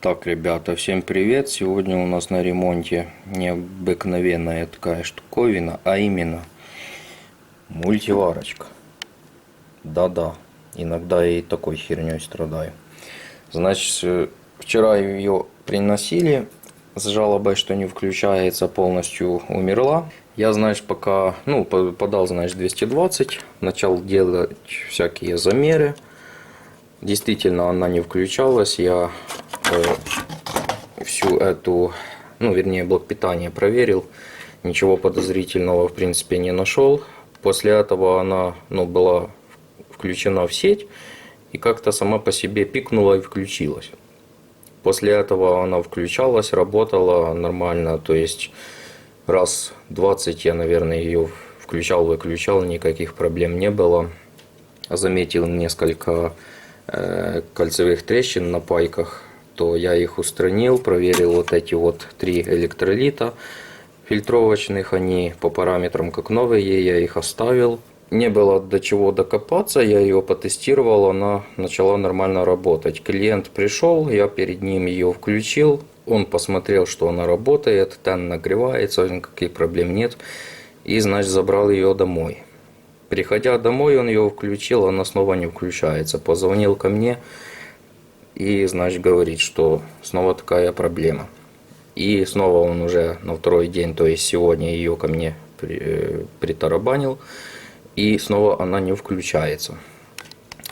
Так, ребята, всем привет! Сегодня у нас на ремонте необыкновенная такая штуковина, а именно мультиварочка. Да-да, иногда я и такой херней страдаю. Значит, вчера ее приносили с жалобой, что не включается, полностью умерла. Я, значит, пока, подал, значит, 220, начал делать всякие замеры. Действительно, она не включалась. Я всю эту, вернее, блок питания проверил. Ничего подозрительного, в принципе, не нашел. После этого она, была включена в сеть и как-то сама по себе пикнула и включилась. После этого она включалась, работала нормально. То есть раз 20 я, наверное, ее включал-выключал, никаких проблем не было. Заметил несколько кольцевых трещин на пайках, то я их устранил, проверил вот эти вот 3 электролита фильтровочных, они по параметрам как новые, я их оставил. Не было до чего докопаться, я ее потестировал, она начала нормально работать. Клиент пришел, я перед ним ее включил, он посмотрел, что она работает, тен нагревается, никаких проблем нет, и, значит, забрал ее домой. Приходя домой, он ее включил, она снова не включается. Позвонил ко мне и, значит, говорит, что снова такая проблема. И снова он уже на второй день, то есть сегодня, ее ко мне притарабанил. И снова она не включается.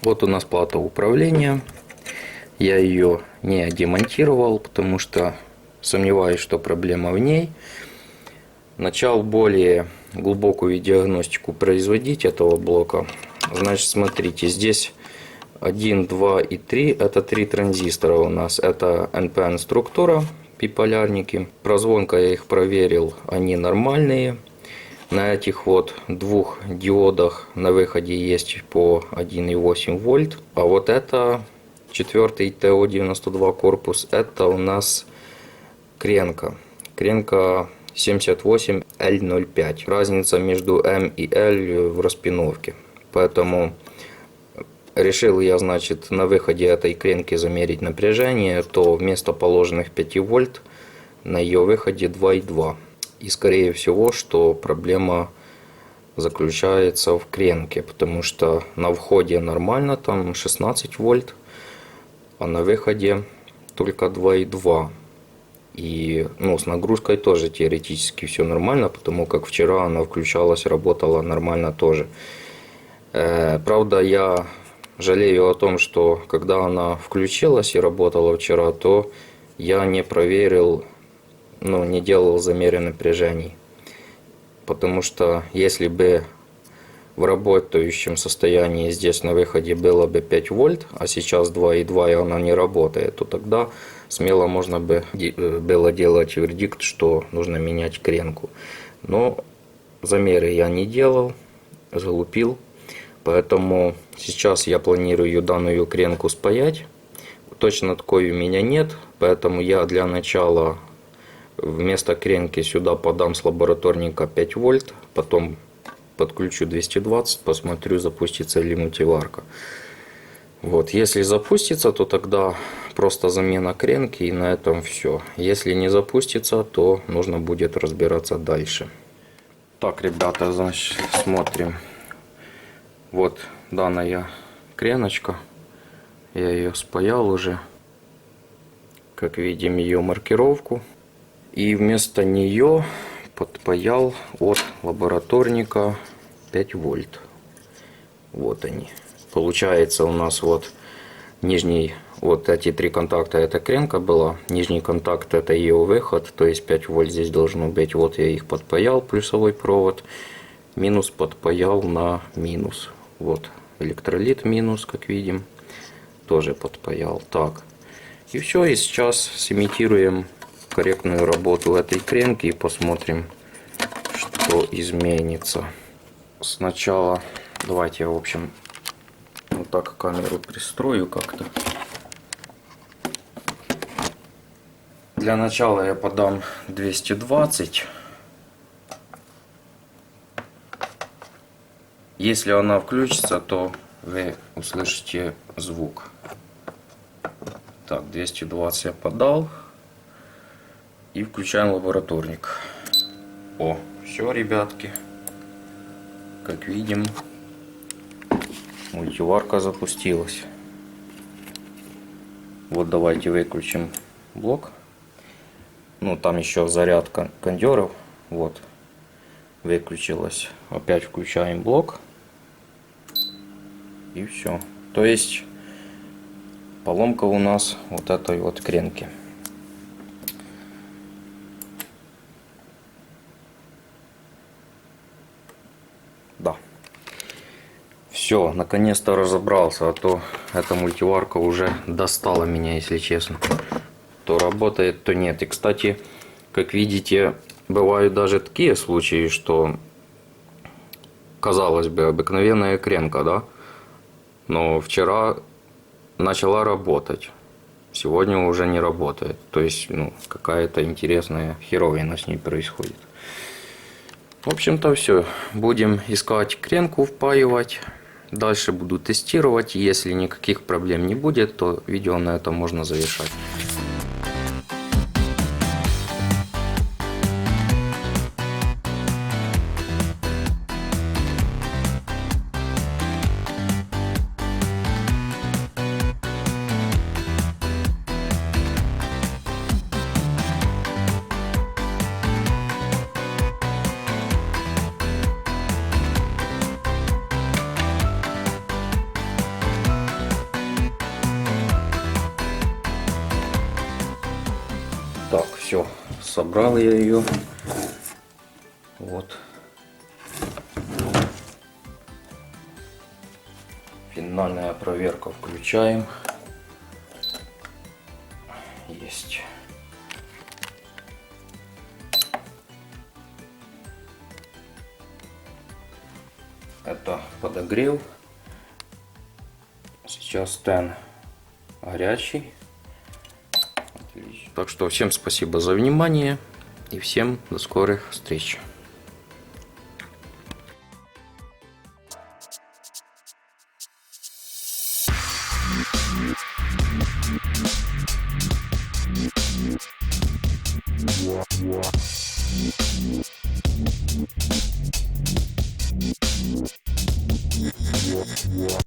Вот у нас плата управления. Я ее не демонтировал, потому что сомневаюсь, что проблема в ней. Начал более глубокую диагностику производить этого блока. Значит, смотрите, здесь 1, 2 и 3, это 3 транзистора у нас. Это NPN структура, биполярники. Прозвонка я их проверил, они нормальные. На этих вот 2 диодах на выходе есть по 1,8 вольт. А вот это 4-й ТО-92 корпус, это у нас кренка. Кренка 78L05. Разница между М и L в распиновке. Поэтому решил я, значит, на выходе этой кренки замерить напряжение, то вместо положенных 5 вольт на ее выходе 2,2. И скорее всего, что проблема заключается в кренке, потому что на входе нормально, там 16 вольт, а на выходе только 2,2. И с нагрузкой тоже теоретически все нормально, потому как вчера она включалась, работала нормально тоже. Правда, я жалею о том, что когда она включилась и работала вчера, то я не проверил, не делал замеры напряжений. Потому что если бы в работающем состоянии здесь на выходе было бы 5 вольт, а сейчас 2,2 и она не работает, то тогда смело можно было делать вердикт, что нужно менять кренку. Но замеры я не делал, залупил. Поэтому сейчас я планирую данную кренку спаять. Точно такой у меня нет, поэтому я для начала вместо кренки сюда подам с лабораторника 5 вольт, потом подключу 220, посмотрю, запустится ли мультиварка. Вот, если запустится, то тогда просто замена кренки, и на этом все. Если не запустится, то нужно будет разбираться дальше. Так, ребята, значит, смотрим. Вот данная креночка. Я ее спаял уже. Как видим, ее маркировку. И вместо нее подпаял от лабораторника 5 вольт. Вот они. Получается у нас вот нижний, вот эти 3 контакта, это кренка была. Нижний контакт это ее выход, то есть 5 вольт здесь должно быть. Вот я их подпаял, плюсовой провод. Минус подпаял на минус. Вот электролит минус, как видим, тоже подпаял. Так. И все, и сейчас сымитируем корректную работу этой кренки и посмотрим, что изменится. Сначала давайте я, в общем, вот так камеру пристрою как-то. Для начала я подам 220. Если она включится, то вы услышите звук. Так, 220 я подал. И включаем лабораторник. О, все, ребятки. Как видим, мультиварка запустилась. Вот давайте выключим блок. Ну, там еще зарядка кондеров. Вот, выключилась. Опять включаем блок. И все. То есть поломка у нас вот этой вот кренки. Да. Все, наконец-то разобрался, а то эта мультиварка уже достала меня, если честно. То работает, то нет. И, кстати, как видите, бывают даже такие случаи, что, казалось бы, обыкновенная кренка, да? Но вчера начала работать. Сегодня уже не работает. То есть, ну, какая-то интересная херовина с ней происходит. В общем-то, все. Будем искать кренку, впаивать. Дальше буду тестировать. Если никаких проблем не будет, то видео на этом можно завершать. Так, все, собрал я ее. Вот. Финальная проверка, включаем. Есть. Это подогрев. Сейчас стен горячий. Так что всем спасибо за внимание и всем до скорых встреч. Yeah.